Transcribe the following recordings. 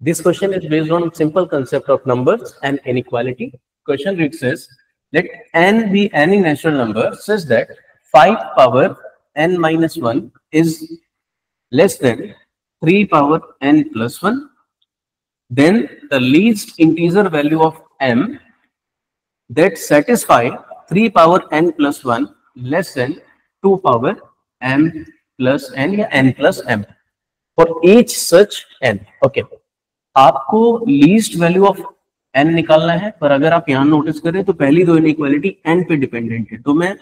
This question is based on simple concept of numbers and inequality. Question reads says, let n be any natural number such that 5 power n minus 1 is less than 3 power n plus 1. Then the least integer value of m that satisfy 3 power n plus 1 less than 2 power m plus n या n plus m for each such n. Okay. आपको least value of n निकालना है, पर अगर आप यहां notice करें तो पहली दो इनइक्वालिटी n पे डिपेंडेंट है, तो मैं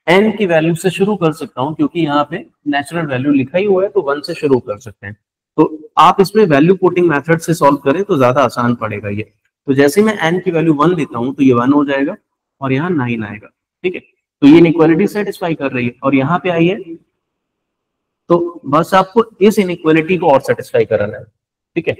n की वैल्यू से शुरू कर सकता हूं क्योंकि यहाँ पे नेचुरल वैल्यू लिखा ही हुआ है, तो 1 से शुरू कर सकते हैं। तो आप इसमें वैल्यू पुटिंग मेथड से सॉल्व करें तो ज्यादा आसान पड़ेगा ये। तो जैसे मैं n की वैल्यू 1 लेता हूं तो ये 1 हो जाएगा और यहाँ 9 आएगा। ठीक है, तो ये इनइक्वालिटी सेटिस्फाई कर रही है। और यहाँ पे आइए तो बस आपको इस इनइक्वालिटी को और सेटिस्फाई कराना है। ठीक है,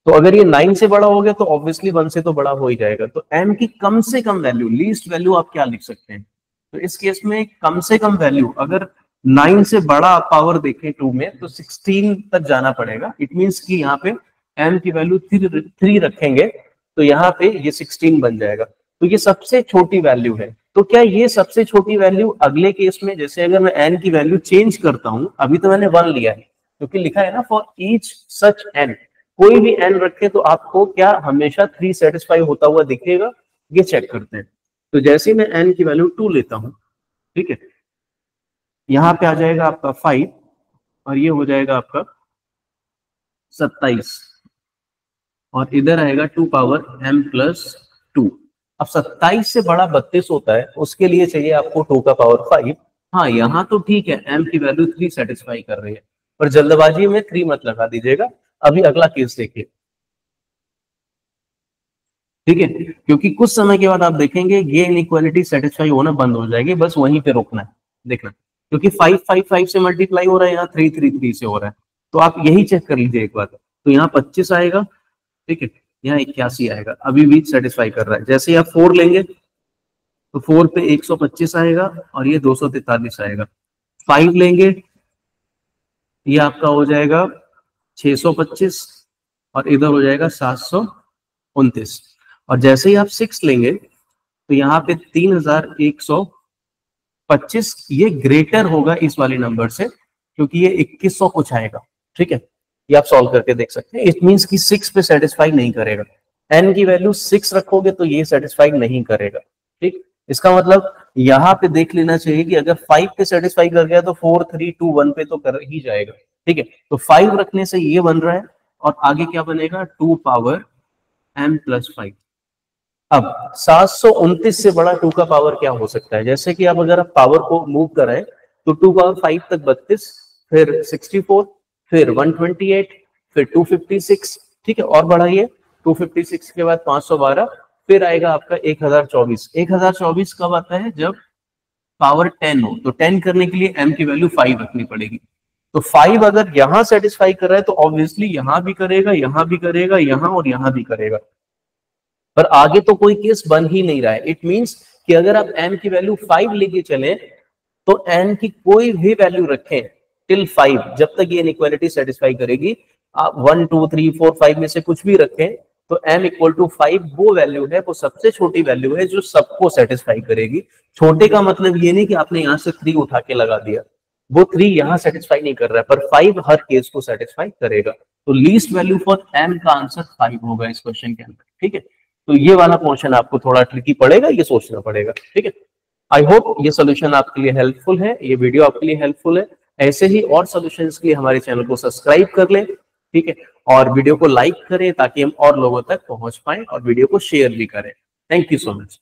तो अगर ये 9 से बड़ा हो गया तो ऑब्वियसली 1 से तो बड़ा हो ही जाएगा। तो m की कम से कम वैल्यू, लीस्ट वैल्यू आप क्या लिख सकते हैं? तो इस केस में कम से कम वैल्यू अगर 9 से बड़ा पावर देखें 2 में तो 16 तक जाना पड़ेगा। इट मींस कि यहाँ पे m की वैल्यू 3 रखेंगे तो यहाँ पे ये 16 बन जाएगा। तो ये सबसे छोटी वैल्यू है। तो क्या ये सबसे छोटी वैल्यू अगले केस में, जैसे अगर मैं n की वैल्यू चेंज करता हूं, अभी तो मैंने 1 लिया है क्योंकि लिखा है ना फॉर ईच सच n, कोई भी n रखे तो आपको क्या हमेशा 3 सेटिस्फाई होता हुआ दिखेगा, ये चेक करते हैं। तो जैसे मैं n की वैल्यू 2 लेता हूं, ठीक है, यहां पे आ जाएगा आपका 5 और ये हो जाएगा आपका 27 और इधर आएगा 2 पावर m प्लस 2। अब 27 से बड़ा 32 होता है, उसके लिए चाहिए आपको 2 का पावर 5। हाँ, यहाँ तो ठीक है m की वैल्यू 3 सेटिस्फाई कर रही है, पर जल्दबाजी में 3 मत लगा दीजिएगा। अभी अगला केस देखिए, ठीक है, क्योंकि कुछ समय के बाद आप देखेंगे ये इनइक्वालिटी सेटिस्फाई होना बंद हो जाएगी, बस वहीं पे रोकना है देखना, क्योंकि 5 5 5 से मल्टीप्लाई हो रहा है, यहाँ 3 3 3 से हो रहा है। तो आप यही चेक कर लीजिए एक बार। तो यहाँ 25 आएगा, ठीक है, यहाँ 81 आएगा, अभी भी सेटिस्फाई कर रहा है। जैसे ही आप 4 लेंगे तो 4 पे 125 आएगा और ये 243 आएगा। 5 लेंगे, ये आपका हो जाएगा 625 और इधर हो जाएगा 729। और जैसे ही आप 6 लेंगे तो यहाँ पे 3125, ये ग्रेटर होगा इस वाले नंबर से क्योंकि ये 2100 कुछ आएगा। ठीक है, ये आप सॉल्व करके देख सकते हैं। इट मींस कि 6 पे सेटिस्फाई नहीं करेगा। n की वैल्यू 6 रखोगे तो ये सेटिस्फाई नहीं करेगा। ठीक, इसका मतलब यहाँ पे देख लेना चाहिए कि अगर 5 पे सेटिस्फाई कर गया तो 4 3 2 1 पे तो कर ही जाएगा। ठीक है, तो 5 रखने से ये बन रहा है और आगे क्या बनेगा 2 पावर m प्लस 5। अब 729 से बड़ा 2 का पावर क्या हो सकता है? जैसे कि आप अगर आप पावर को मूव कराएं तो 2 पावर 5 तक 32, फिर 64, फिर 128, फिर 256। ठीक है, और बढ़ाइए, 256 के बाद 512, फिर आएगा आपका 1024। 1024 कब आता है? जब पावर 10 हो। तो 10 करने के लिए m की वैल्यू 5 रखनी पड़ेगी। तो 5 अगर यहां सेटिस्फाई कर रहा है तो ऑब्वियसली यहां भी करेगा, यहां भी करेगा, यहां और यहां भी करेगा, पर आगे तो कोई केस बन ही नहीं रहा है। इट मींस कि अगर आप n की वैल्यू 5 लेके चले तो n की कोई भी वैल्यू रखें टिल 5, जब तक ये इनइक्वालिटी सेटिस्फाई करेगी। आप 1 2 3 4 5 में से कुछ भी रखें तो m इक्वल टू 5 वो वैल्यू है, वो सबसे छोटी वैल्यू है जो सबको सेटिस्फाई करेगी। छोटे का मतलब ये नहीं कि आपने यहाँ से 3 उठा के लगा दिया, वो 3 यहाँ सेटिस्फाई नहीं कर रहा है, पर 5 हर केस को सेटिस्फाई करेगा। तो लीस्ट वैल्यू फॉर m का आंसर 5 होगा इस क्वेश्चन के अंदर। ठीक है, तो ये वाला पोर्शन आपको थोड़ा ट्रिकी पड़ेगा, ये सोचना पड़ेगा। ठीक है, आई होप ये सोल्यूशन आपके लिए हेल्पफुल है, ये वीडियो आपके लिए हेल्पफुल है। ऐसे ही और सॉल्यूशंस के लिए हमारे चैनल को सब्सक्राइब कर लें, ठीक है, और वीडियो को लाइक करें ताकि हम और लोगों तक पहुंच पाए, और वीडियो को शेयर भी करें। Thank you so much.